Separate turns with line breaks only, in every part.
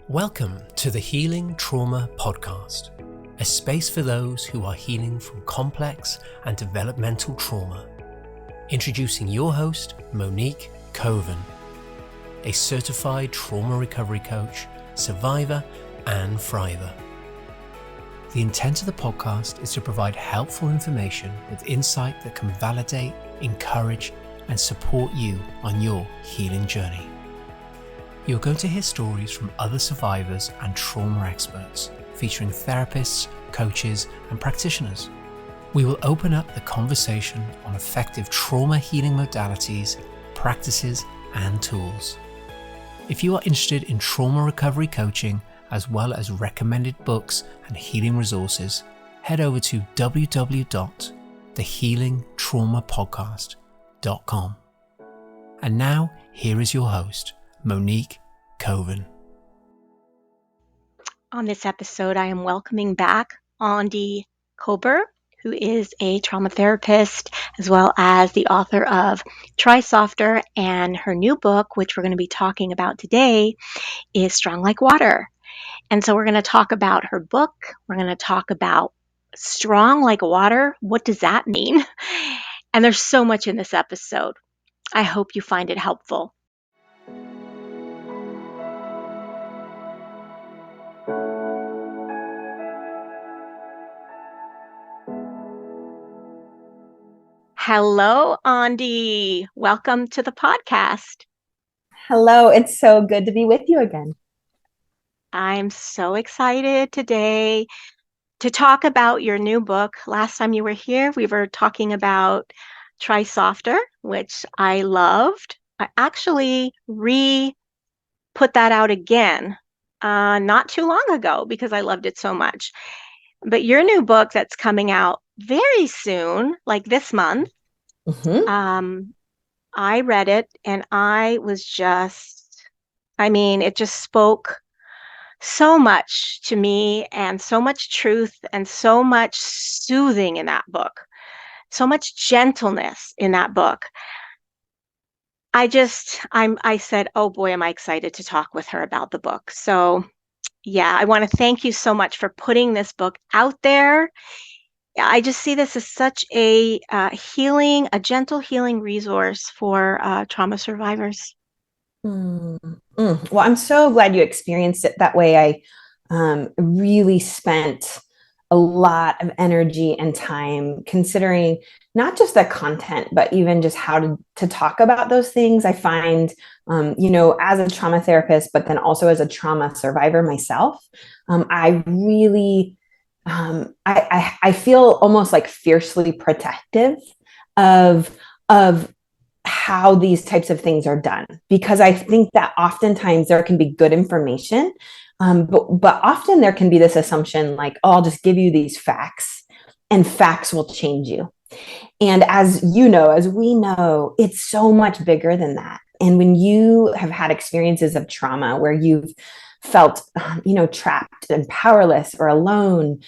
Welcome to the Healing Trauma Podcast, a space for those who are healing from complex and developmental trauma. Introducing your host, Monique Coven, a certified trauma recovery coach, survivor, and thriver. The intent of the podcast is to provide helpful information with insight that can validate, encourage, and support you on your healing journey. You're going to hear stories from other survivors and trauma experts, featuring therapists, coaches, and practitioners. We will open up the conversation on effective trauma healing modalities, practices, and tools. If you are interested in trauma recovery coaching, as well as recommended books and healing resources, head over to www.thehealingtraumapodcast.com. And now, here is your host, Monique Coven.
On this episode, I am welcoming back Aundi Kolber, who is a trauma therapist, as well as the author of Try Softer, and her new book, which we're going to be talking about today, is Strong Like Water. And so we're going to talk about her book. We're going to talk about strong like water. What does that mean? And there's so much in this episode. I hope you find it helpful. Hello, Aundi. Welcome to the podcast.
Hello, it's so good to be with you again.
I'm so excited today to talk about your new book. Last time you were here, we were talking about Try Softer, which I loved. I actually put that out again not too long ago because I loved it so much. But your new book that's coming out very soon, like this month, I read it and I was it just spoke so much to me, and so much truth and so much soothing in that book, so much gentleness in that book. I said, oh boy, am I excited to talk with her about the book. So yeah, I want to thank you so much for putting this book out there. I just see this as such a gentle healing resource for trauma survivors.
Well, I'm so glad you experienced it that way. I really spent a lot of energy and time considering not just the content, but even just how to talk about those things. I find, as a trauma therapist, but then also as a trauma survivor myself, I really I feel almost like fiercely protective of how these types of things are done, because I think that oftentimes there can be good information, but often there can be this assumption like, oh, I'll just give you these facts and facts will change you. And as we know, it's so much bigger than that. And when you have had experiences of trauma where you've felt, trapped and powerless or alone,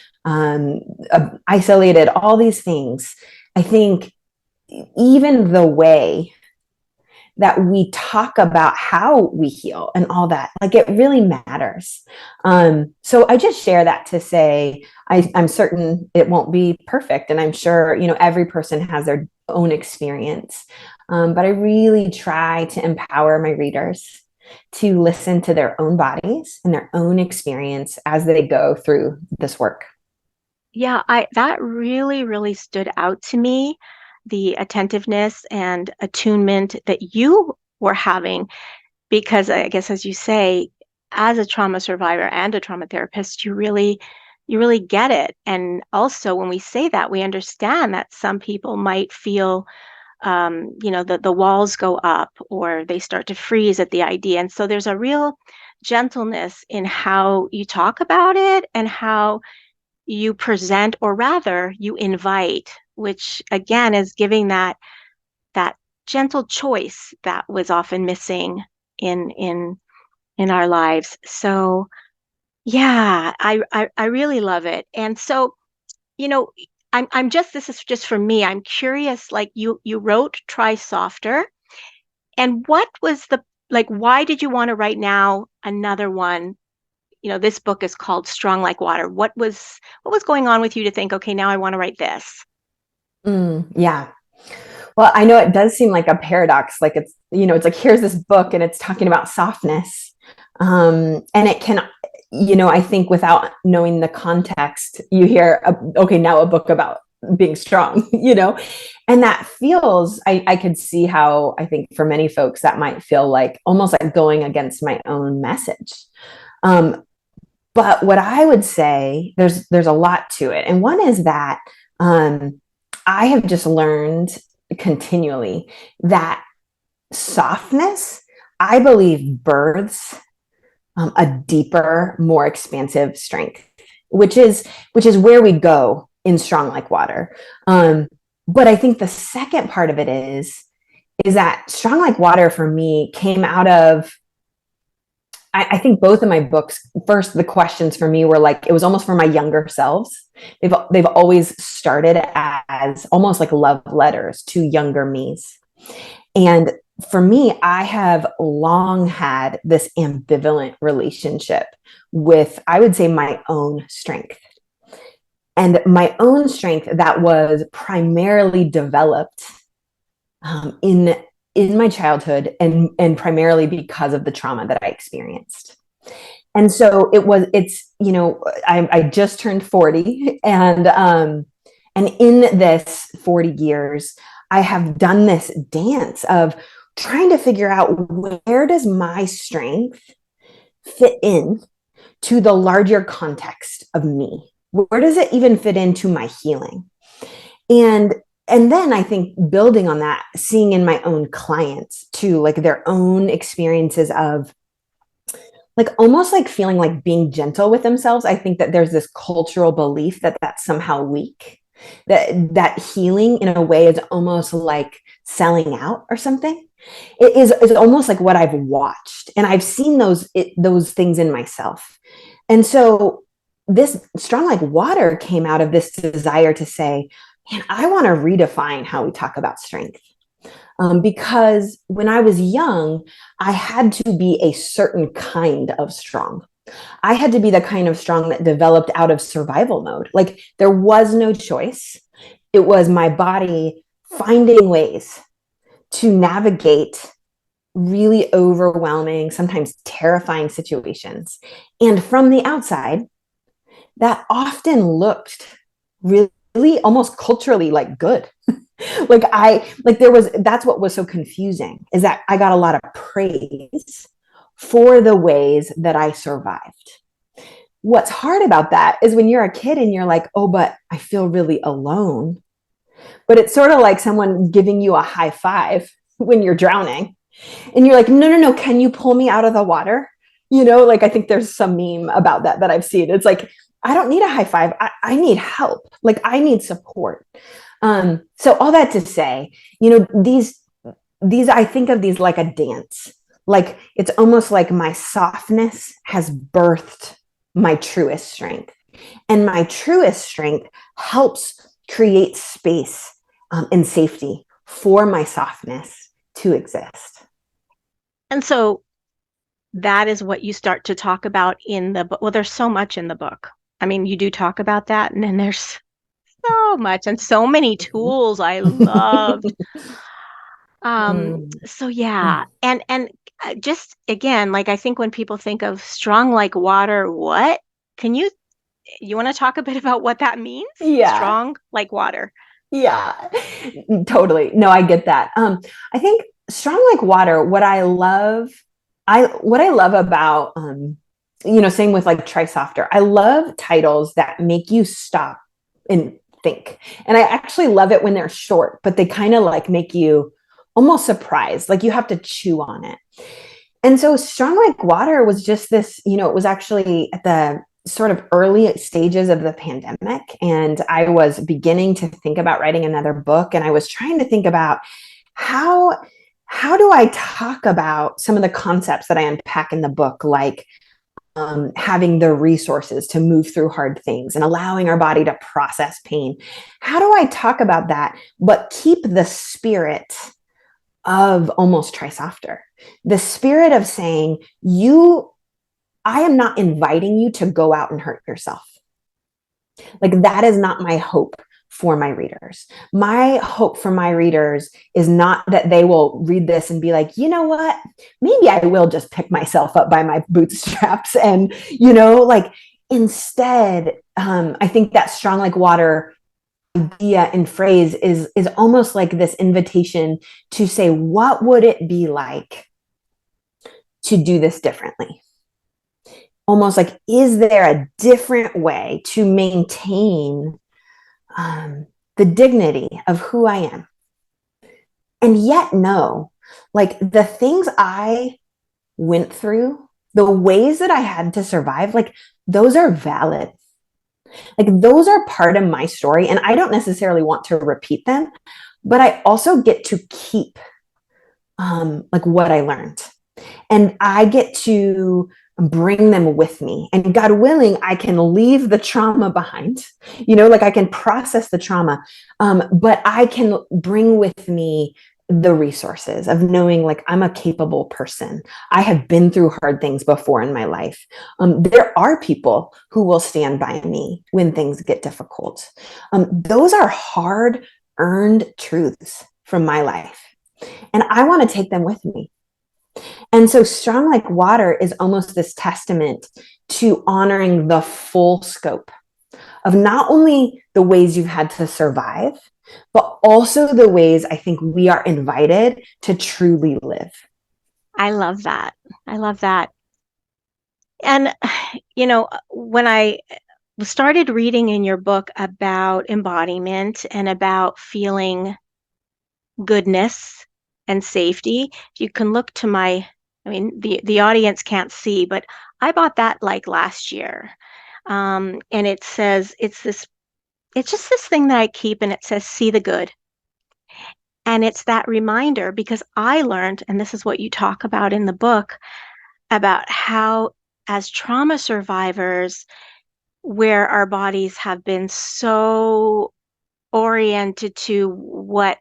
isolated, all these things, I think even the way that we talk about how we heal and all that, like, it really matters. So I just share that to say, I'm certain it won't be perfect. And I'm sure, every person has their own experience. But I really try to empower my readers to listen to their own bodies and their own experience as they go through this work.
Yeah, that really, really stood out to me, the attentiveness and attunement that you were having, because I guess, as you say, as a trauma survivor and a trauma therapist, you really get it. And also, when we say that, we understand that some people might feel the walls go up or they start to freeze at the idea. And so there's a real gentleness in how you talk about it and how you present, or rather you invite, which again is giving that gentle choice that was often missing in our lives. So yeah, I really love it. And so, this is just for me. I'm curious, like you wrote Try Softer, and what was why did you want to write now another one this book is called Strong Like Water. What was going on with you to think, okay, now I want to write this?
Yeah. Well, I know it does seem like a paradox. Like it's like, here's this book and it's talking about softness. And it can, I think without knowing the context, you hear, okay, now a book about being strong, and that feels, I could see how I think for many folks that might feel like almost like going against my own message. But what I would say, there's a lot to it. And one is that I have just learned continually that softness, I believe, births a deeper, more expansive strength, which is where we go in Strong Like Water. But I think the second part of it is that Strong Like Water for me came out of, I think both of my books, first, the questions for me were like, it was almost for my younger selves. They've always started as almost like love letters to younger me's. And for me, I have long had this ambivalent relationship with, I would say, my own strength. And my own strength that was primarily developed in my childhood and primarily because of the trauma that I experienced. And so I just turned 40 and in this 40 years, I have done this dance of trying to figure out, where does my strength fit in to the larger context of me? Where does it even fit into my healing? And then I think building on that, seeing in my own clients too, like their own experiences of like almost like feeling like being gentle with themselves. I think that there's this cultural belief that that's somehow weak, that healing in a way is almost like selling out or something. It is almost like what I've watched, and I've seen those things in myself. And so this Strong Like Water came out of this desire to say, man, I want to redefine how we talk about strength. Because when I was young, I had to be a certain kind of strong. I had to be the kind of strong that developed out of survival mode. Like there was no choice. It was my body finding ways to navigate really overwhelming, sometimes terrifying situations. And from the outside, that often looked really almost culturally like good. That's what was so confusing, is that I got a lot of praise for the ways that I survived. What's hard about that is when you're a kid and you're like, oh, but I feel really alone. But it's sort of like someone giving you a high five when you're drowning. And you're like, no, can you pull me out of the water? Like I think there's some meme about that I've seen. It's like, I don't need a high five. I need help. Like I need support. So all that to say, these, I think of these like a dance. Like it's almost like my softness has birthed my truest strength. And my truest strength helps create space and safety for my softness to exist.
And so that is what you start to talk about in the book. Well, there's so much in the book. I mean, you do talk about that, and then there's so much and so many tools I loved. So yeah. And just again, like I think when people think of Strong Like Water, what you want to talk a bit about what that means?
Yeah.
Strong like water.
Yeah, totally. No, I get that. I think Strong Like Water, what I love about, same with like Try Softer. I love titles that make you stop and think. And I actually love it when they're short, but they kind of like make you almost surprised, like you have to chew on it. And so Strong Like Water was just this, it was actually at the sort of early stages of the pandemic. And I was beginning to think about writing another book. And I was trying to think about how do I talk about some of the concepts that I unpack in the book, like having the resources to move through hard things and allowing our body to process pain. How do I talk about that, but keep the spirit of almost Try Softer, the spirit of saying, I am not inviting you to go out and hurt yourself. Like, that is not my hope for my readers. My hope for my readers is not that they will read this and be like, you know what, maybe I will just pick myself up by my bootstraps. And, like, instead, I think that strong like water idea and phrase is almost like this invitation to say, what would it be like to do this differently? Almost like, is there a different way to maintain the dignity of who I am? And yet, no, like, the things I went through, the ways that I had to survive, like, those are valid. Like, those are part of my story. And I don't necessarily want to repeat them, but I also get to keep like what I learned. And I get to bring them with me. And God willing, I can leave the trauma behind, like, I can process the trauma, but I can bring with me the resources of knowing, like, I'm a capable person. I have been through hard things before in my life. There are people who will stand by me when things get difficult. Those are hard earned truths from my life. And I want to take them with me. And so strong like water is almost this testament to honoring the full scope of not only the ways you've had to survive, but also the ways I think we are invited to truly live.
I love that. I love that. And, when I started reading in your book about embodiment and about feeling goodness and safety, you can look to the audience can't see, but I bought that like last year. And it says, it's just this thing that I keep, and it says, see the good. And it's that reminder, because I learned, and this is what you talk about in the book, about how as trauma survivors, where our bodies have been so oriented to what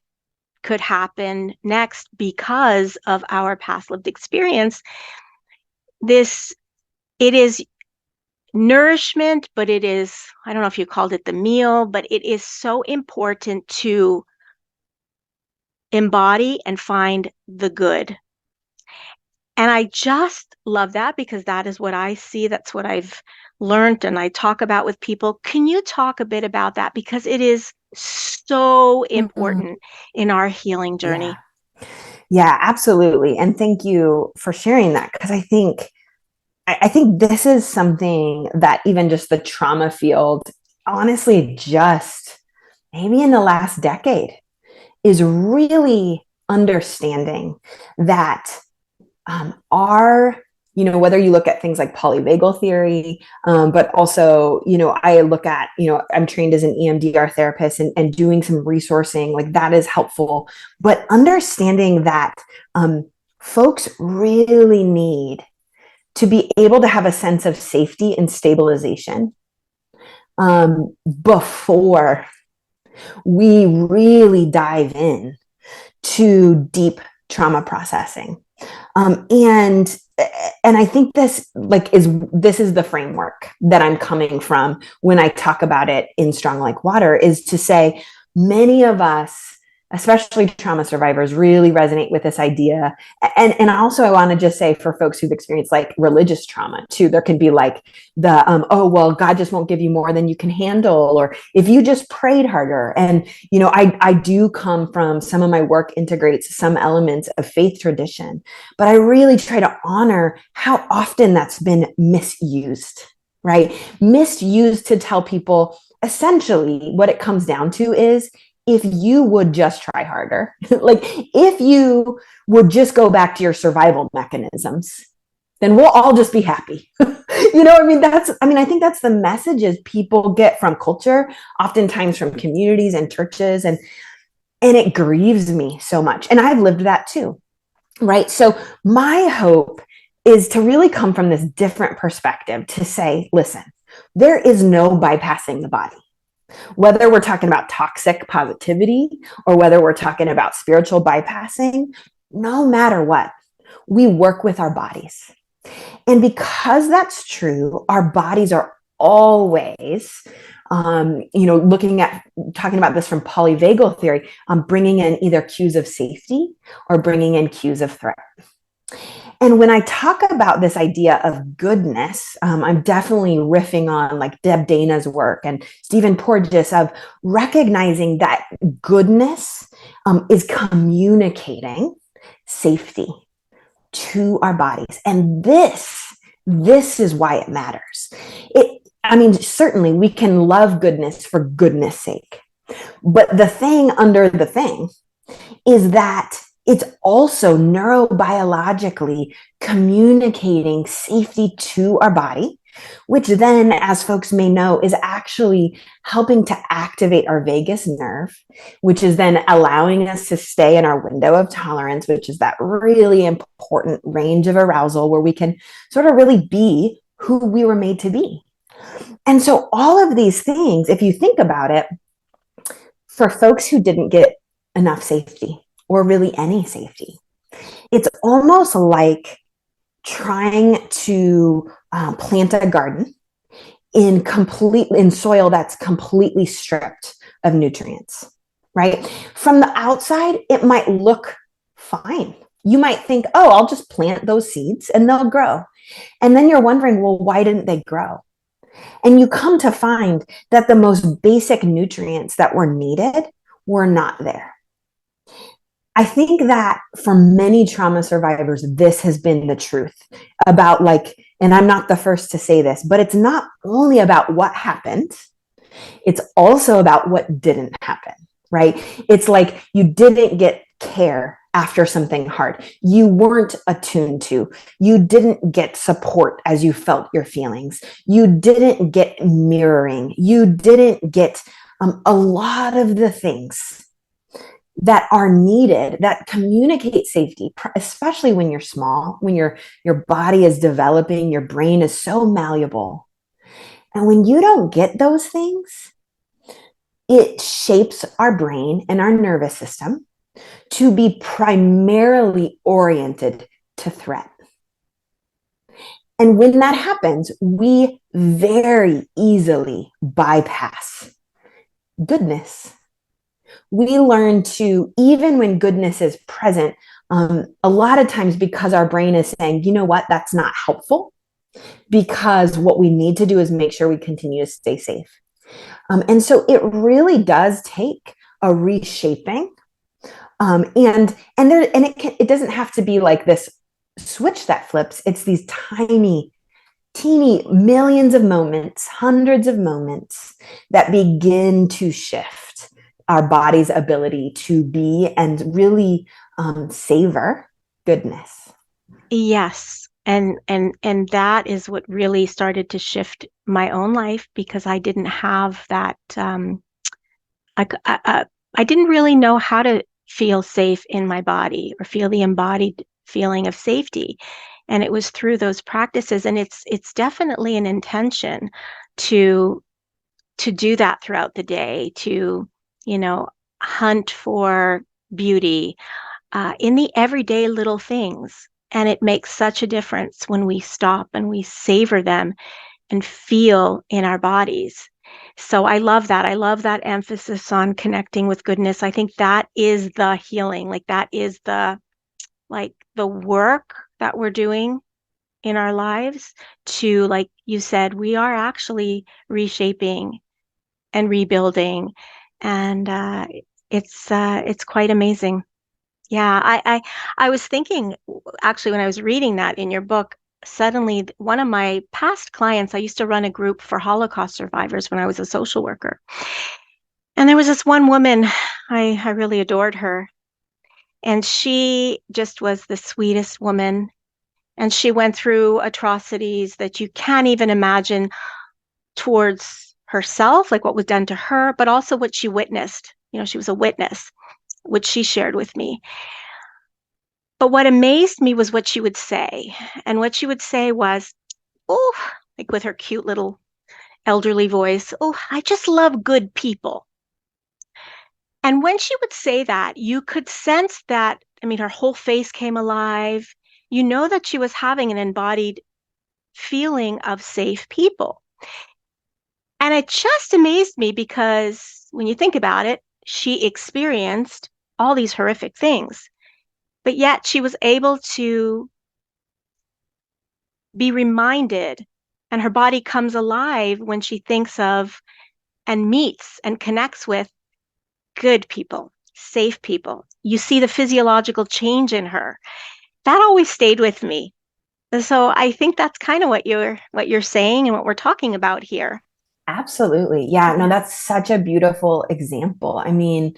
could happen next because of our past lived experience, it is nourishment, but it is, I don't know if you called it the meal, but it is so important to embody and find the good. And I just love that, because that is what I see. That's what I've learned and I talk about with people. Can you talk a bit about that? Because it is so important in our healing journey.
Yeah, absolutely. And thank you for sharing that, because I think this is something that even just the trauma field, honestly, just maybe in the last decade, is really understanding that our, whether you look at things like polyvagal theory, but also, I look at, I'm trained as an EMDR therapist, and doing some resourcing, like, that is helpful. But understanding that folks really need to be able to have a sense of safety and stabilization before we really dive in to deep trauma processing. And I think this is the framework that I'm coming from when I talk about it in Strong Like Water, is to say, many of us, especially trauma survivors, really resonate with this idea. And also, I want to just say, for folks who've experienced like religious trauma too, there can be like the, oh, well, God just won't give you more than you can handle, or if you just prayed harder. And, I do come from, some of my work integrates some elements of faith tradition, but I really try to honor how often that's been misused, right? Misused to tell people, essentially, what it comes down to is, if you would just try harder, like, if you would just go back to your survival mechanisms, then we'll all just be happy. I think that's the messages people get from culture, oftentimes from communities and churches. And it grieves me so much. And I've lived that too, right? So my hope is to really come from this different perspective, to say, listen, there is no bypassing the body. Whether we're talking about toxic positivity or whether we're talking about spiritual bypassing, no matter what, we work with our bodies. And because that's true, our bodies are always, talking about this from polyvagal theory, bringing in either cues of safety or bringing in cues of threat. And when I talk about this idea of goodness, I'm definitely riffing on like Deb Dana's work and Stephen Porges of recognizing that goodness is communicating safety to our bodies. And this is why it matters. Certainly we can love goodness for goodness sake. But the thing under the thing is that it's also neurobiologically communicating safety to our body, which then, as folks may know, is actually helping to activate our vagus nerve, which is then allowing us to stay in our window of tolerance, which is that really important range of arousal where we can sort of really be who we were made to be. And so all of these things, if you think about it, for folks who didn't get enough safety or really any safety, it's almost like trying to plant a garden in soil that's completely stripped of nutrients, right? From the outside, it might look fine. You might think, oh, I'll just plant those seeds and they'll grow. And then you're wondering, well, why didn't they grow? And you come to find that the most basic nutrients that were needed were not there. I think that for many trauma survivors, this has been the truth about and I'm not the first to say this, but it's not only about what happened, it's also about what didn't happen, right? It's like you didn't get care after something hard. You weren't attuned to. You didn't get support as you felt your feelings. You didn't get mirroring. You didn't get a lot of the things that are needed that communicate safety, especially when you're small, when your body is developing, your brain is so malleable. And when you don't get those things, it shapes our brain and our nervous system to be primarily oriented to threat. And when that happens, we very easily bypass goodness. We learn to, even when goodness is present, a lot of times because our brain is saying, you know what, that's not helpful, because what we need to do is make sure we continue to stay safe. And so it really does take a reshaping. It doesn't have to be like this switch that flips. It's these tiny, teeny millions of moments, hundreds of moments that begin to shift our body's ability to be and really savor goodness.
Yes. And that is what really started to shift my own life, because I didn't have that. I didn't really know how to feel safe in my body or feel the embodied feeling of safety. And it was through those practices. And it's definitely an intention to do that throughout the day, to, hunt for beauty in the everyday little things. And it makes such a difference when we stop and we savor them and feel in our bodies. So I love that. I love that emphasis on connecting with goodness. I think that is the healing. That is the work that we're doing in our lives to, like you said, we are actually reshaping and rebuilding. And it's quite amazing. Yeah, I was thinking, actually, when I was reading that in your book, suddenly one of my past clients, I used to run a group for Holocaust survivors when I was a social worker. And there was this one woman, I really adored her. And she just was the sweetest woman. And she went through atrocities that you can't even imagine towards herself, like what was done to her, but also what she witnessed. She was a witness, which she shared with me. But what amazed me was what she would say. And what she would say was, oh, like with her cute little elderly voice, oh, I just love good people. And when she would say that, you could sense that, her whole face came alive. you know that she was having an embodied feeling of safe people. And it just amazed me because when you think about it, she experienced all these horrific things, but yet she was able to be reminded, and her body comes alive when she thinks of and meets and connects with good people, safe people. You see the physiological change in her. That always stayed with me. So I think that's kind of what you're saying and what we're talking about here.
Absolutely. Yeah, no,
Yeah.
that's such a beautiful example. I mean,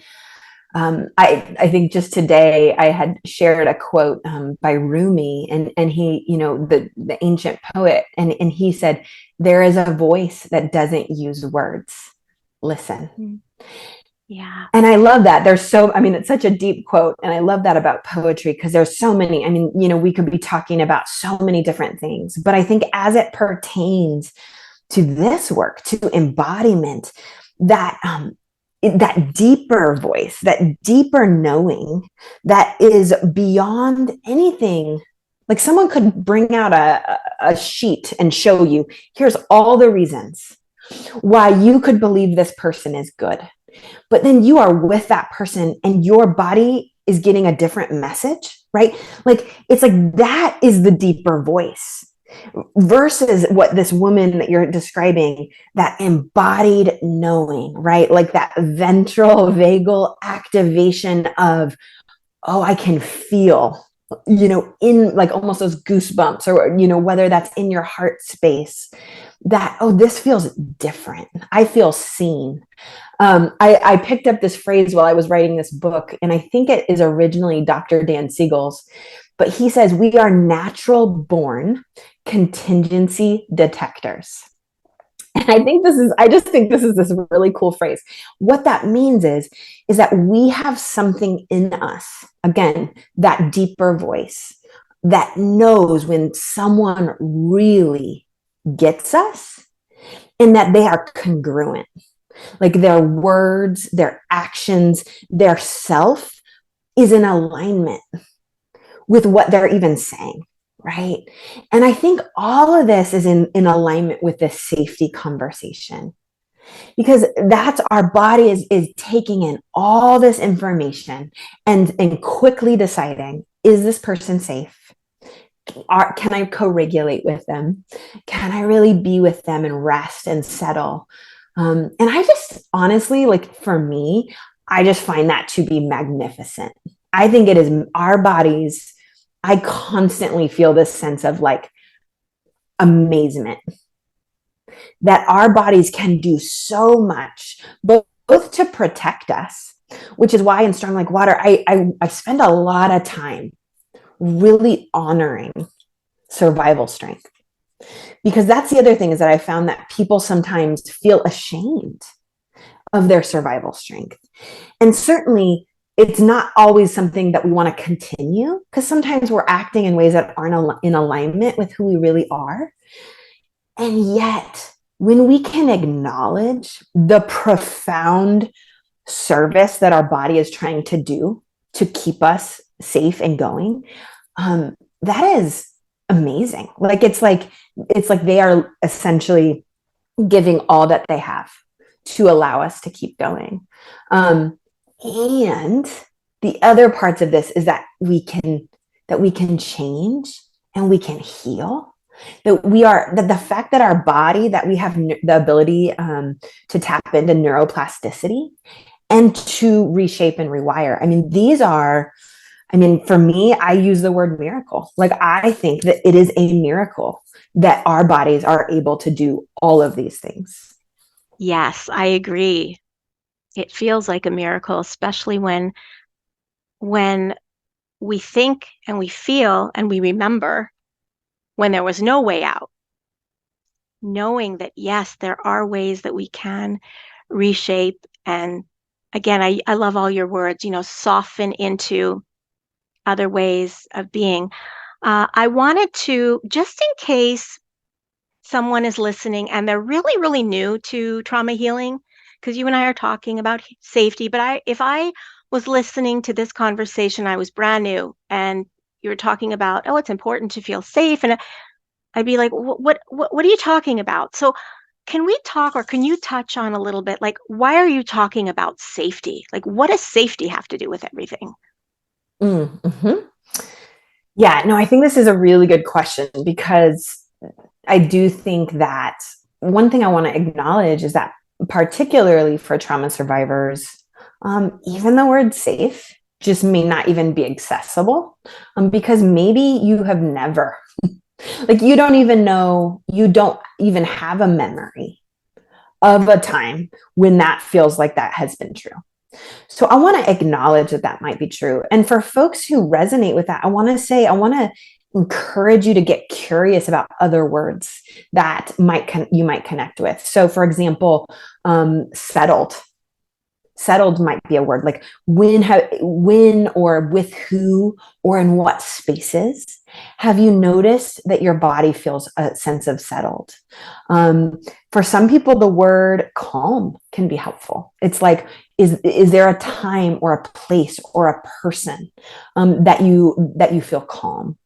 I think just today I had shared a quote by Rumi, and he, the ancient poet, and he said, "There is a voice that doesn't use words. Listen."
Mm. Yeah.
And I love that. It's such a deep quote. And I love that about poetry because there's so many. I mean, we could be talking about so many different things, but I think as it pertains to this work, to embodiment, that that deeper voice, that deeper knowing that is beyond anything. Like someone could bring out a sheet and show you, here's all the reasons why you could believe this person is good. But then you are with that person and your body is getting a different message, right? Like it's like that is the deeper voice versus what this woman that you're describing, that embodied knowing, right? Like that ventral vagal activation of, oh, I can feel, in like almost those goosebumps, or, whether that's in your heart space, that, oh, this feels different. I feel seen. I picked up this phrase while I was writing this book, and I think it is originally Dr. Dan Siegel's, but he says, we are natural born contingency detectors. And I just think this is this really cool phrase. What that means is that we have something in us, again, that deeper voice that knows when someone really gets us and that they are congruent. Like their words, their actions, their self is in alignment with what they're even saying, right? And I think all of this is in alignment with this safety conversation, because that's our body is taking in all this information and quickly deciding, is this person safe? Can I co-regulate with them? Can I really be with them and rest and settle? And I just honestly, like for me, I just find that to be magnificent. I think it is our bodies. I constantly feel this sense of like amazement that our bodies can do so much, both to protect us, which is why in Strong Like Water, I spend a lot of time really honoring survival strength. Because that's the other thing, is that I found that people sometimes feel ashamed of their survival strength. And certainly it's not always something that we want to continue, because sometimes we're acting in ways that aren't in alignment with who we really are. And yet, when we can acknowledge the profound service that our body is trying to do to keep us safe and going, that is amazing. Like it's like they are essentially giving all that they have to allow us to keep going. And the other parts of this is that we can change and we can heal. That the fact that our body, that we have the ability to tap into neuroplasticity and to reshape and rewire. For me, I use the word miracle. Like I think that it is a miracle that our bodies are able to do all of these things.
Yes, I agree. It feels like a miracle, especially when we think and we feel and we remember when there was no way out, knowing that yes, there are ways that we can reshape. And again, I love all your words, soften into other ways of being. I wanted to, just in case someone is listening and they're really, really new to trauma healing, because you and I are talking about safety, but if I was listening to this conversation, I was brand new and you were talking about, oh, it's important to feel safe. And I'd be like, what are you talking about? So can we talk, or can you touch on a little bit, like, why are you talking about safety? Like, what does safety have to do with everything?
Mm-hmm. Yeah, no, I think this is a really good question, because I do think that one thing I want to acknowledge is that, particularly for trauma survivors, even the word safe just may not even be accessible, because maybe you have never, like, you don't even know, you don't even have a memory of a time when that feels like that has been true. So I want to acknowledge that that might be true. And for folks who resonate with that, I want to encourage you to get curious about other words that you might connect with. So for example, settled. Settled might be a word, like when or with who or in what spaces have you noticed that your body feels a sense of settled? For some people, the word calm can be helpful. It's like, is there a time or a place or a person that you feel calm?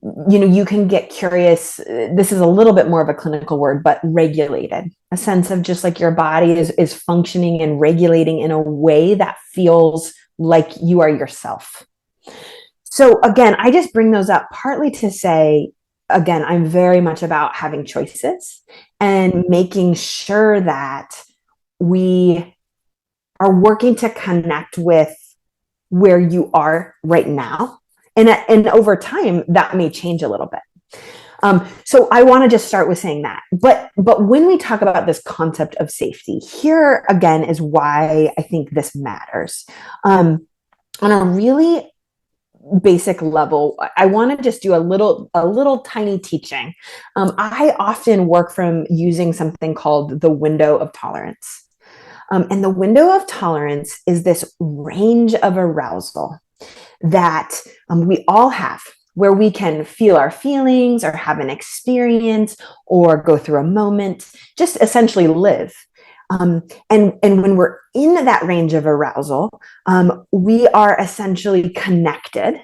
You can get curious. This is a little bit more of a clinical word, but regulated, a sense of just like your body is functioning and regulating in a way that feels like you are yourself. So again, I just bring those up partly to say, again, I'm very much about having choices and making sure that we are working to connect with where you are right now. And over time, that may change a little bit. So I want to just start with saying that. But when we talk about this concept of safety, here again is why I think this matters. On a really basic level, I want to just do a little tiny teaching. I often work from using something called the window of tolerance. And the window of tolerance is this range of arousal that we all have, where we can feel our feelings or have an experience or go through a moment, just essentially live. And when we're in that range of arousal, we are essentially connected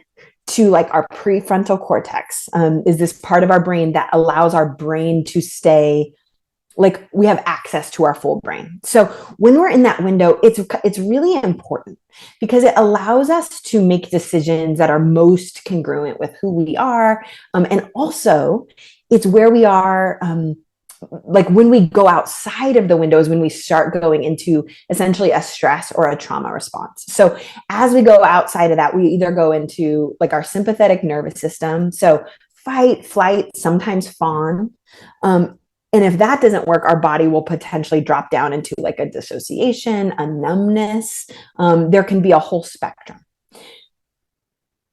to like our prefrontal cortex, is this part of our brain that allows our brain to stay, like we have access to our full brain. So when we're in that window, it's really important because it allows us to make decisions that are most congruent with who we are. And also it's where we are, like when we go outside of the window is when we start going into essentially a stress or a trauma response. So as we go outside of that, we either go into like our sympathetic nervous system. So fight, flight, sometimes fawn. And if that doesn't work, our body will potentially drop down into like a dissociation, a numbness. There can be a whole spectrum.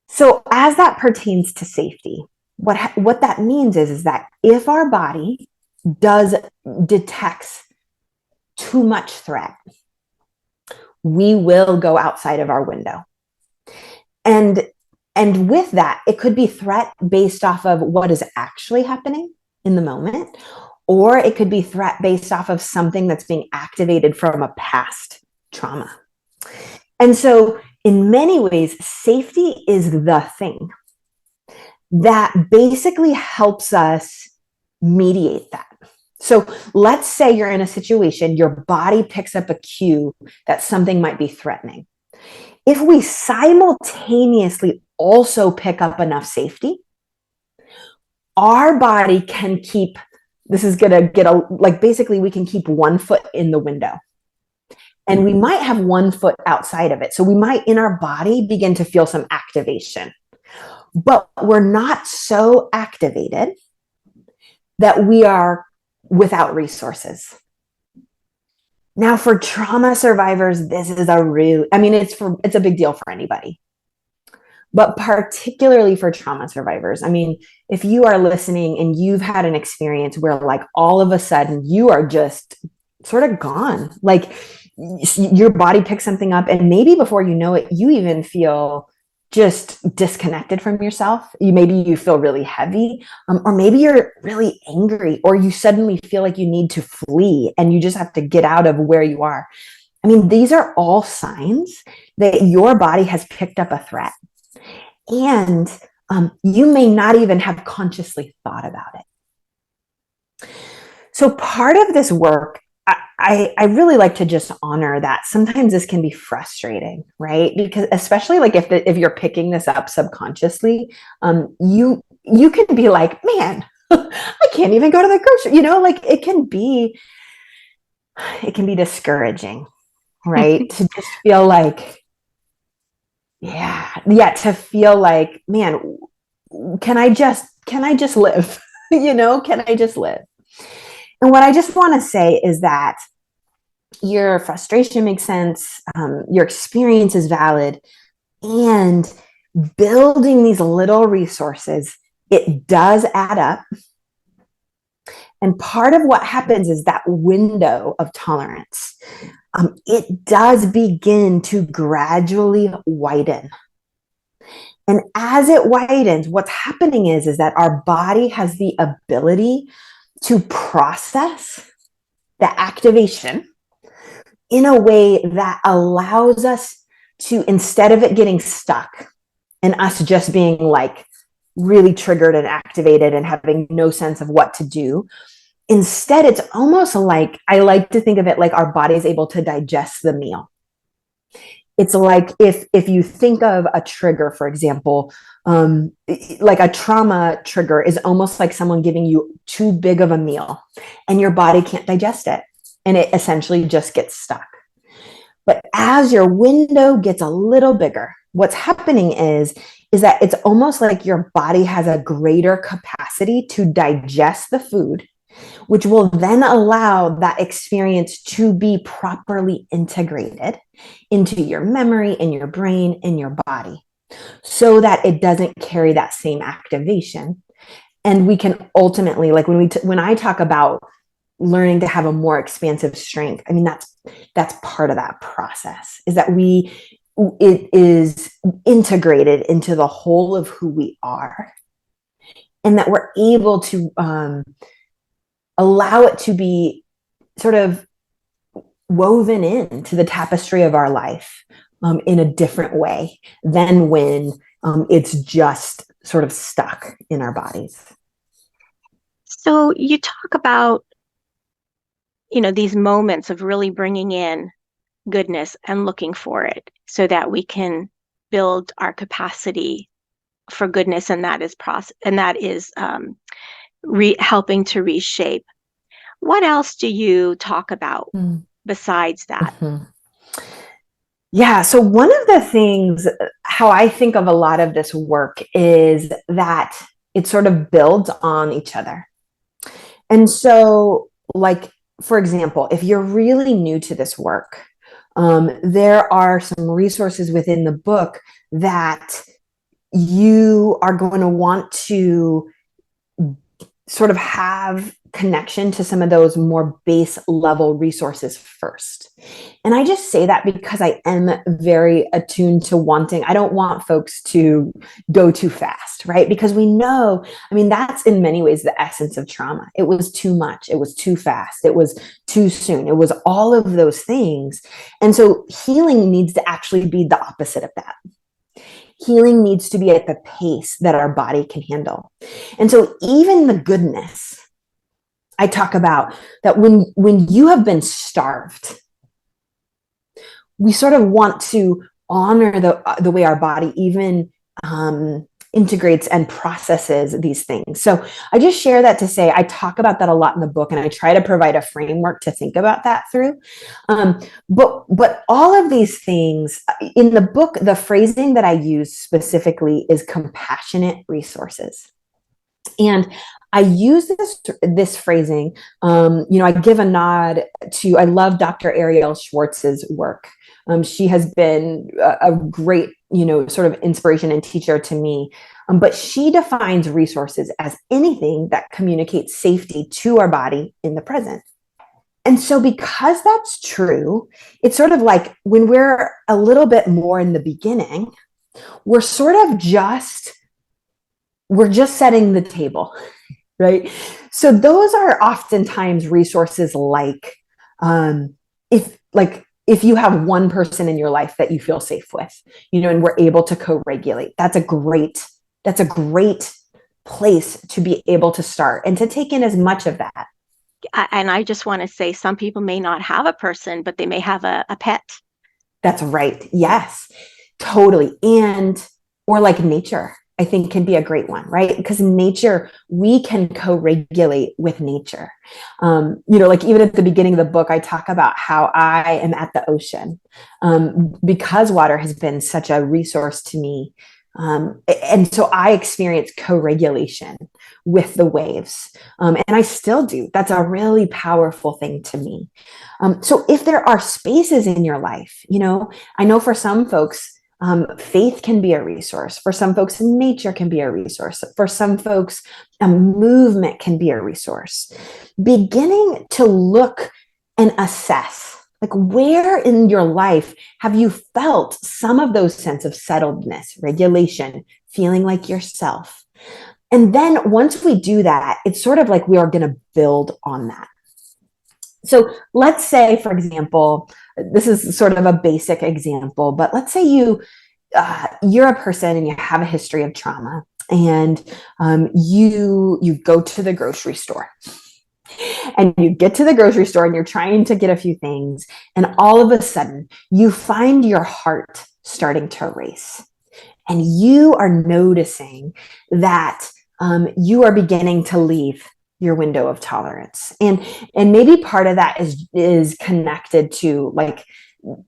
So as that pertains to safety, what that means is that if our body detects too much threat, we will go outside of our window. And with that, it could be threat based off of what is actually happening in the moment, or it could be threat based off of something that's being activated from a past trauma. And so in many ways, safety is the thing that basically helps us mediate that. So let's say you're in a situation, your body picks up a cue that something might be threatening. If we simultaneously also pick up enough safety, our body can keep, this is going to get basically we can keep 1 foot in the window. And we might have 1 foot outside of it. So we might in our body begin to feel some activation, but we're not so activated that we are without resources. Now for trauma survivors, this is it's a big deal for anybody, but particularly for trauma survivors. I mean, if you are listening and you've had an experience where like all of a sudden you are just sort of gone, like your body picks something up and maybe before you know it, you even feel just disconnected from yourself. Maybe you feel really heavy, or maybe you're really angry, or you suddenly feel like you need to flee and you just have to get out of where you are. I mean, these are all signs that your body has picked up a threat. And you may not even have consciously thought about it. So part of this work, I really like to just honor that sometimes this can be frustrating, right? Because especially like if you're picking this up subconsciously, you can be like, man, I can't even go to the grocery, like it can be discouraging, right? To just feel like, to feel like, man, can I just live? Can I just live? And what I just want to say is that your frustration makes sense. Your experience is valid. And building these little resources, it does add up. And part of what happens is that window of tolerance, it does begin to gradually widen. And as it widens, what's happening is that our body has the ability to process the activation in a way that allows us to, instead of it getting stuck and us just being like really triggered and activated and having no sense of what to do, instead it's almost like, I like to think of it like our body is able to digest the meal. It's like if you think of a trigger, for example, like a trauma trigger is almost like someone giving you too big of a meal and your body can't digest it. And it essentially just gets stuck. But as your window gets a little bigger, what's happening is that it's almost like your body has a greater capacity to digest the food, which will then allow that experience to be properly integrated into your memory, in your brain, in your body, so that it doesn't carry that same activation. And we can ultimately, like when I talk about learning to have a more expansive strength, I mean, that's part of that process, is that it is integrated into the whole of who we are, and that we're able to allow it to be sort of woven into the tapestry of our life in a different way than when it's just sort of stuck in our bodies.
So you talk about, these moments of really bringing in goodness and looking for it so that we can build our capacity for goodness, and that is helping to reshape. What else do you talk about besides that?
Mm-hmm. Yeah. So one of the things, how I think of a lot of this work is that it sort of builds on each other. And so, like, for example, if you're really new to this work, there are some resources within the book that you are going to want to sort of have connection to some of those more base level resources first. And I just say that because I am very attuned to I don't want folks to go too fast, right? Because we know, I mean, that's in many ways the essence of trauma. It was too much. It was too fast. It was too soon. It was all of those things. And so healing needs to actually be the opposite of that. Healing needs to be at the pace that our body can handle. And so even the goodness, I talk about that when you have been starved, we sort of want to honor the way our body even integrates and processes these things. So I just share that to say, I talk about that a lot in the book, and I try to provide a framework to think about that through. But all of these things in the book, the phrasing that I use specifically is compassionate resources. And I use this phrasing, I give a nod to, I love Dr. Ariel Schwartz's work. She has been a great, sort of inspiration and teacher to me. But she defines resources as anything that communicates safety to our body in the present. And so because that's true, it's sort of like when we're a little bit more in the beginning, we're just setting the table, right? So those are oftentimes resources like, if you have one person in your life that you feel safe with, and we're able to co-regulate, that's a great place to be able to start and to take in as much of that.
And I just want to say, some people may not have a person, but they may have a pet.
That's right. Yes, totally. Or like nature, I think can be a great one, right? Because nature, we can co-regulate with nature. Like even at the beginning of the book, I talk about how I am at the ocean because water has been such a resource to me. And so I experience co-regulation with the waves. And I still do. That's a really powerful thing to me. So if there are spaces in your life, I know for some folks, faith can be a resource. For some folks, nature can be a resource. For some folks, a movement can be a resource. Beginning to look and assess, like, where in your life have you felt some of those sense of settledness, regulation, feeling like yourself? And then once we do that, it's sort of like we are going to build on that. So let's say, for example, this is sort of a basic example, but let's say you're a person and you have a history of trauma, and you go to the grocery store. And you get to the grocery store and you're trying to get a few things, and all of a sudden you find your heart starting to race, and you are noticing that you are beginning to leave your window of tolerance. And maybe part of that is connected to like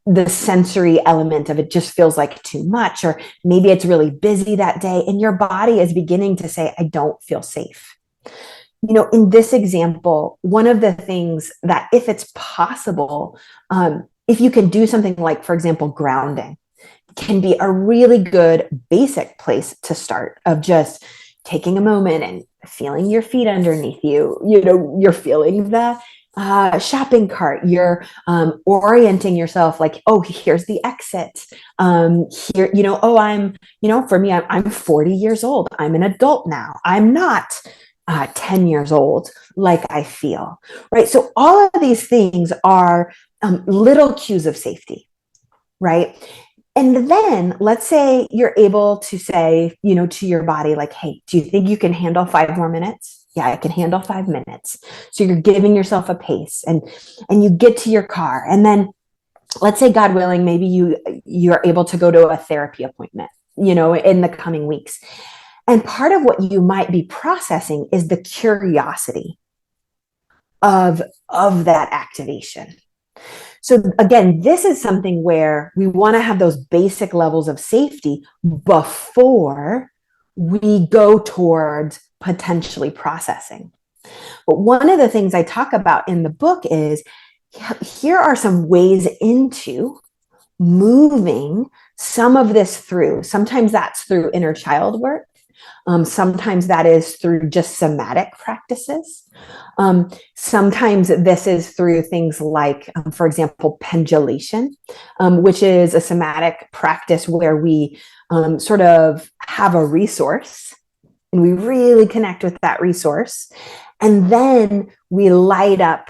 the sensory element of it just feels like too much, or maybe it's really busy that day and your body is beginning to say, I don't feel safe. In this example, one of the things that, if it's possible, if you can do something like, for example, grounding, can be a really good basic place to start, of just taking a moment and feeling your feet underneath you. You're feeling the shopping cart. You're orienting yourself like, oh, here's the exit. Here, for me, I'm 40 years old. I'm an adult now. I'm not 10 years old like I feel, right? So all of these things are little cues of safety, right? And then let's say you're able to say, to your body, like, hey, do you think you can handle 5 more minutes? Yeah, I can handle 5 minutes. So you're giving yourself a pace, and you get to your car. And then let's say, God willing, maybe you're able to go to a therapy appointment, in the coming weeks. And part of what you might be processing is the curiosity of that activation. So again, this is something where we want to have those basic levels of safety before we go towards potentially processing. But one of the things I talk about in the book is, here are some ways into moving some of this through. Sometimes that's through inner child work. Sometimes that is through just somatic practices. Sometimes this is through things like, for example, pendulation, which is a somatic practice where we sort of have a resource and we really connect with that resource. And then we light up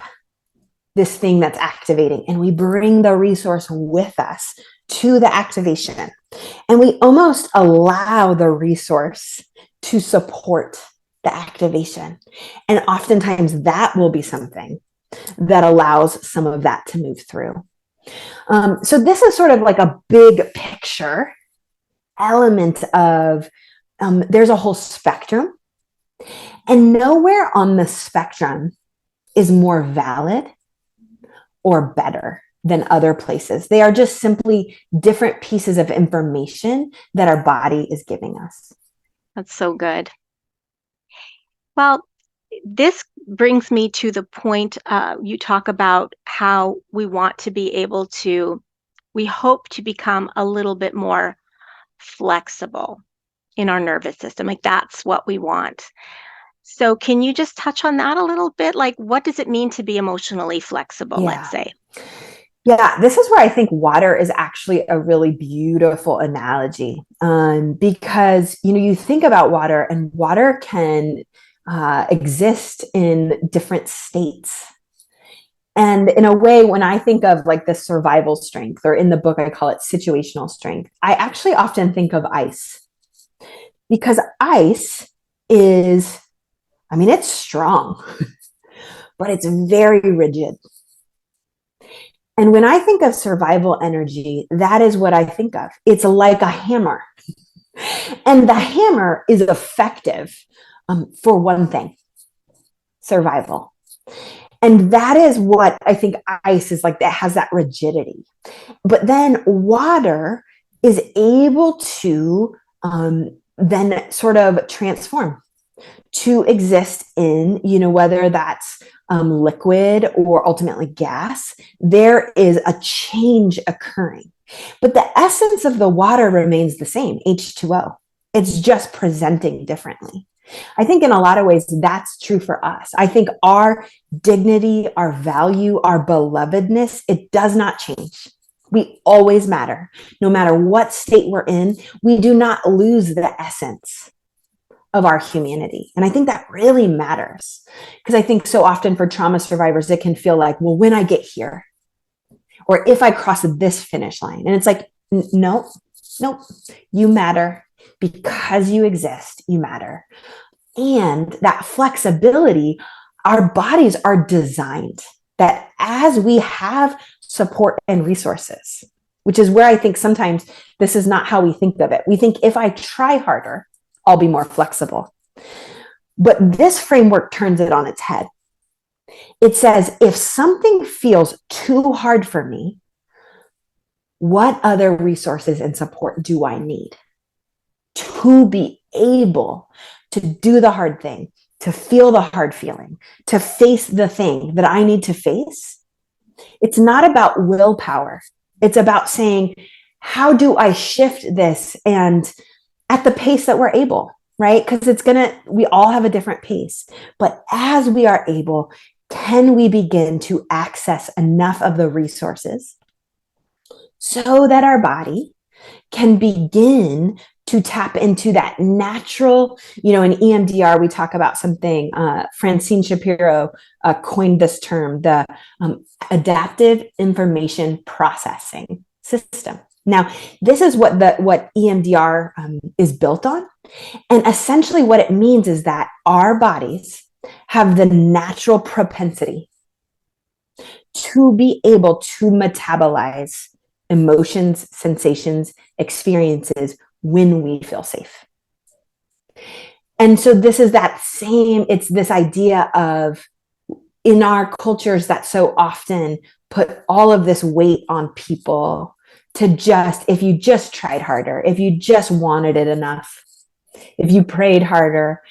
this thing that's activating, and we bring the resource with us to the activation. And we almost allow the resource to support the activation. And oftentimes that will be something that allows some of that to move through. So this is sort of like a big picture element of, there's a whole spectrum, and nowhere on the spectrum is more valid or better than other places. They are just simply different pieces of information that our body is giving us.
That's so good. Well, this brings me to the point you talk about how we want to be able to, we hope to become a little bit more flexible in our nervous system. Like, that's what we want. So can you just touch on that a little bit? Like, what does it mean to be emotionally flexible, let's say?
Yeah, this is where I think water is actually a really beautiful analogy, because, you think about water, and water can exist in different states. And in a way, when I think of like the survival strength, or in the book, I call it situational strength, I actually often think of ice, because ice is, I mean, it's strong, but it's very rigid. And when I think of survival energy, that is what I think of. It's like a hammer. And the hammer is effective for one thing: survival. And that is what I think ice is like, that has that rigidity. But then water is able to then sort of transform to exist in, whether that's liquid or ultimately gas. There is a change occurring. But the essence of the water remains the same, H2O. It's just presenting differently. I think in a lot of ways that's true for us. I think our dignity, our value, our belovedness, it does not change. We always matter. No matter what state we're in, we do not lose the essence of our humanity. And I think that really matters, because I think so often for trauma survivors, it can feel like, well, when I get here, or if I cross this finish line, and it's like, no, you matter. Because you exist, you matter. And that flexibility, our bodies are designed that as we have support and resources, which is where I think sometimes this is not how we think of it. We think if I try harder, I'll be more flexible. But this framework turns it on its head. It says, if something feels too hard for me, what other resources and support do I need to be able to do the hard thing, to feel the hard feeling, to face the thing that I need to face? It's not about willpower. It's about saying, how do I shift this, and at the pace that we're able, right? Because we all have a different pace. But as we are able, can we begin to access enough of the resources so that our body can begin to tap into that natural, in EMDR, we talk about something, Francine Shapiro coined this term, the adaptive information processing system. Now, this is what EMDR is built on. And essentially what it means is that our bodies have the natural propensity to be able to metabolize emotions, sensations, experiences when we feel safe. And so this is it's this idea of, in our cultures that so often put all of this weight on people to if you just tried harder, if you just wanted it enough, if you prayed harder,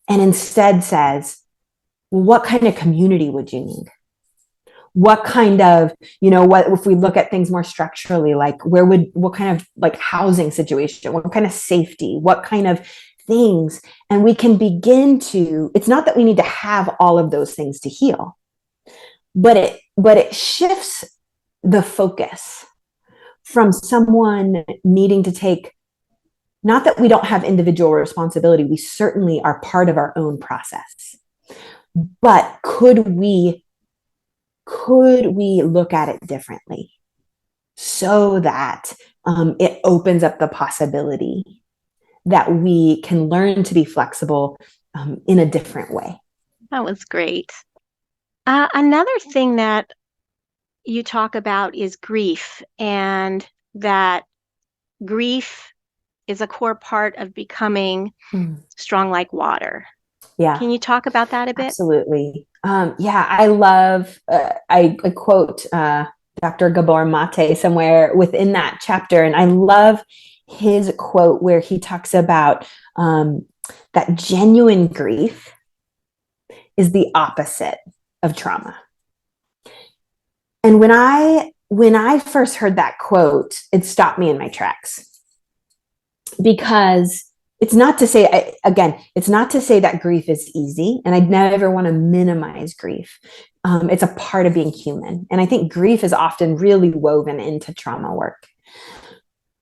and instead says, well, what kind of community would you need? What kind of, what if we look at things more structurally, like what kind of like housing situation, what kind of safety, what kind of things, and we can begin to, it's not that we need to have all of those things to heal, but it shifts the focus from someone needing to take, not that we don't have individual responsibility, we certainly are part of our own process, but could we look at it differently so that it opens up the possibility that we can learn to be flexible in a different way.
That was great. Another thing that you talk about is grief, and that grief is a core part of becoming strong like water.
Yeah.
Can you talk about that a bit?
Absolutely. I love, I quote Dr. Gabor Mate somewhere within that chapter, and I love his quote where he talks about that genuine grief is the opposite of trauma. And when I first heard that quote, it stopped me in my tracks, because it's not to say, it's not to say that grief is easy, and I never want to minimize grief. It's a part of being human. And I think grief is often really woven into trauma work.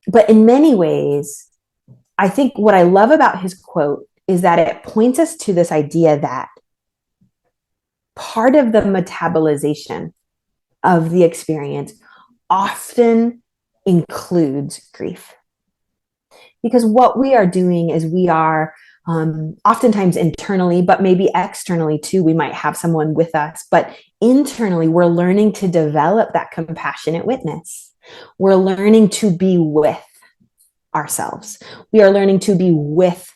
But in many ways, I think what I love about his quote is that it points us to this idea that part of the metabolization of the experience often includes grief. Because what we are doing is we are oftentimes internally, but maybe externally too, we might have someone with us, but internally, we're learning to develop that compassionate witness. We're learning to be with ourselves. We are learning to be with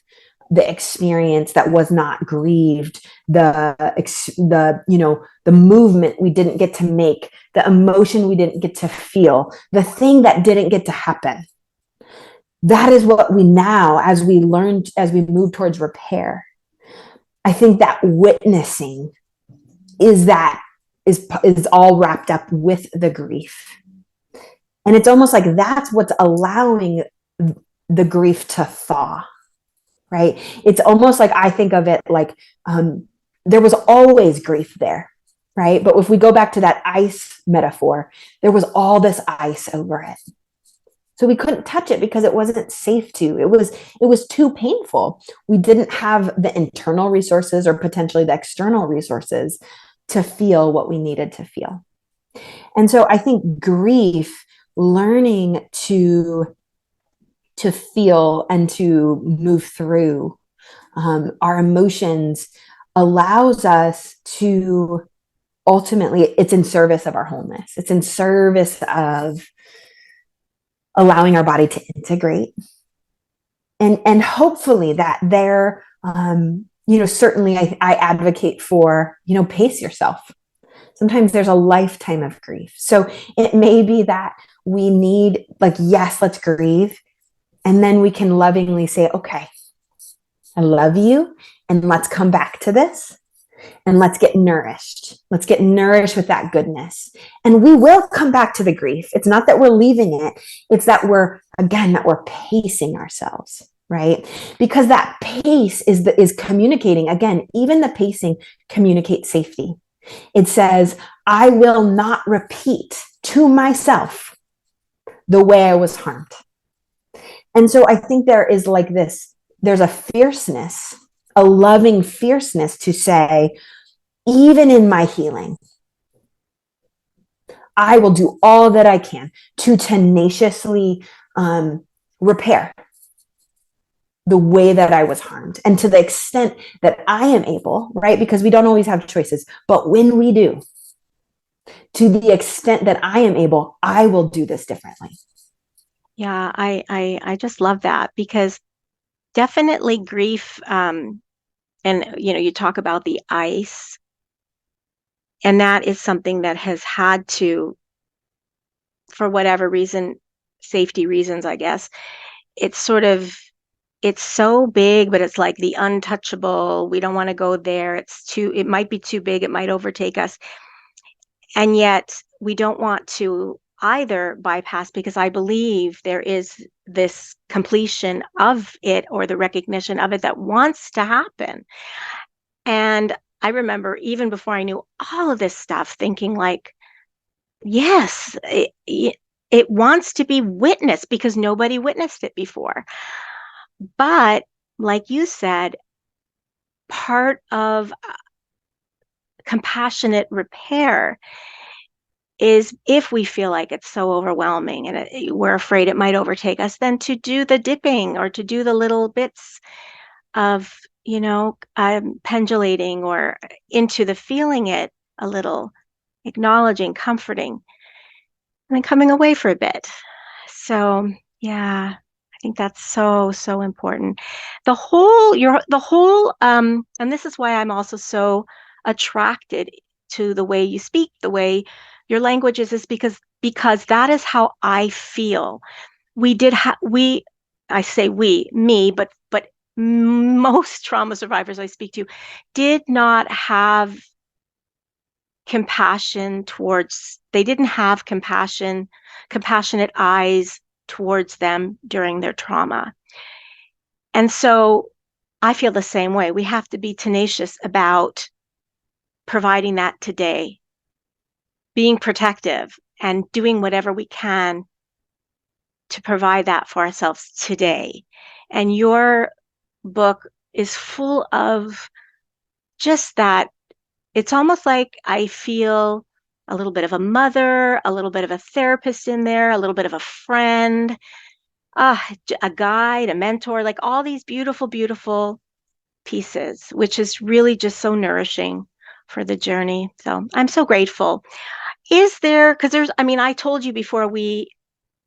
the experience that was not grieved, the movement we didn't get to make, the emotion we didn't get to feel, the thing that didn't get to happen. That is what we now, as we learn, as we move towards repair, I think that witnessing is all wrapped up with the grief. And it's almost like that's what's allowing the grief to thaw, right? It's almost like I think of it like there was always grief there, right? But if we go back to that ice metaphor, there was all this ice over it. So we couldn't touch it because it wasn't safe to. It was too painful. We didn't have the internal resources or potentially the external resources to feel what we needed to feel. And so I think grief, learning to feel and to move through our emotions allows us to ultimately, it's in service of our wholeness. It's in service of allowing our body to integrate. And hopefully that there, certainly I advocate for, pace yourself. Sometimes there's a lifetime of grief. So it may be that we need, like, yes, let's grieve. And then we can lovingly say, okay, I love you. And let's come back to this. And let's get nourished. Let's get nourished with that goodness. And we will come back to the grief. It's not that we're leaving it. It's that we're pacing ourselves, right? Because that pace is communicating. Again, even the pacing communicates safety. It says, I will not repeat to myself the way I was harmed. And so I think there is like this, there's a fierceness, a loving fierceness to say, even in my healing, I will do all that I can to tenaciously repair the way that I was harmed. And to the extent that I am able, right? Because we don't always have choices, but when we do, to the extent that I am able, I will do this differently.
Yeah, I just love that, because definitely grief, and you talk about the ice, and that is something that has had to, for whatever reason, safety reasons, I guess, it's so big, but it's like the untouchable. We don't want to go there. It might be too big. It might overtake us. And yet we don't want to either bypass, because I believe there is this completion of it, or the recognition of it, that wants to happen. And I remember, even before I knew all of this stuff, thinking like, yes, it wants to be witnessed because nobody witnessed it before. But like you said, part of compassionate repair is, if we feel like it's so overwhelming and we're afraid it might overtake us, then to do the dipping, or to do the little bits of, pendulating or into the feeling it a little, acknowledging, comforting, and then coming away for a bit. So, yeah, I think that's so, so important. The whole, and this is why I'm also so attracted to the way you speak, the way your language is because that is how I feel. I say me, but most trauma survivors I speak to did not have compassion they didn't have compassionate eyes towards them during their trauma. And so I feel the same way. We have to be tenacious about providing that today, being protective, and doing whatever we can to provide that for ourselves today. And your book is full of just that. It's almost like I feel a little bit of a mother, a little bit of a therapist in there, a little bit of a friend, a guide, a mentor, like all these beautiful, beautiful pieces, which is really just so nourishing for the journey. So I'm so grateful. Is there, because there's, I mean, I told you before we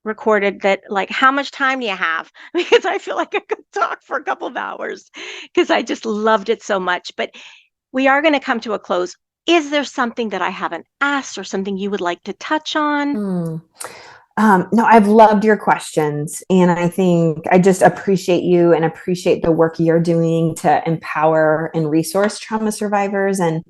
recorded that, like, how much time do you have? Because I feel like I could talk for a couple of hours because I just loved it so much. But we are going to come to a close. Is there something that I haven't asked or something you would like to touch on?
No, I've loved your questions. And I think I just appreciate you and appreciate the work you're doing to empower and resource trauma survivors. And,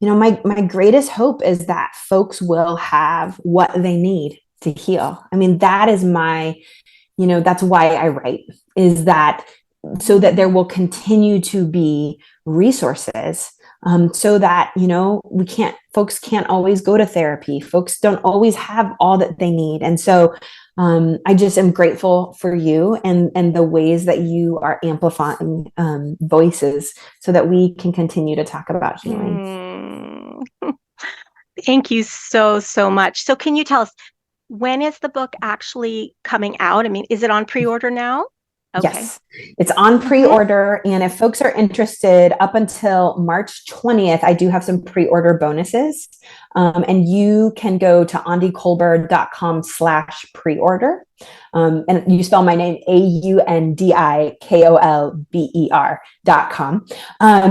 my greatest hope is that folks will have what they need to heal. I mean, that is that's why I write, is that so that there will continue to be resources, so that folks can't always go to therapy, folks don't always have all that they need. And so I just am grateful for you and the ways that you are amplifying voices so that we can continue to talk about healing.
Thank you so, so much. So can you tell us, when is the book actually coming out? I mean, is it on pre-order now? Okay.
Yes, it's on pre-order. And if folks are interested, up until March 20th, I do have some pre-order bonuses. And you can go to aundikolber.com/pre-order. And you spell my name AUNDIKOLBER.com.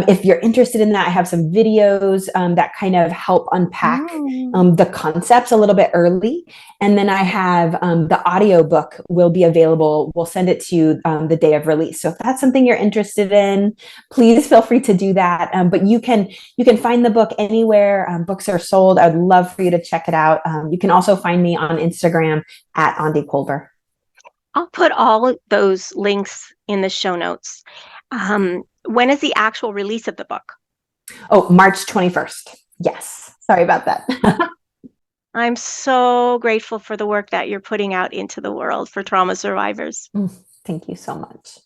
If you're interested in that, I have some videos that kind of help unpack the concepts a little bit early. And then I have the audiobook will be available. We'll send it to you the day of release. So if that's something you're interested in, please feel free to do that. But you can find the book anywhere books are sold. I'd love for you to check it out. You can also find me on Instagram at Aundi Kolber.
I'll put all of those links in the show notes. When is the actual release of the book?
Oh, March 21st. Yes. Sorry about that.
I'm so grateful for the work that you're putting out into the world for trauma survivors.
Thank you so much.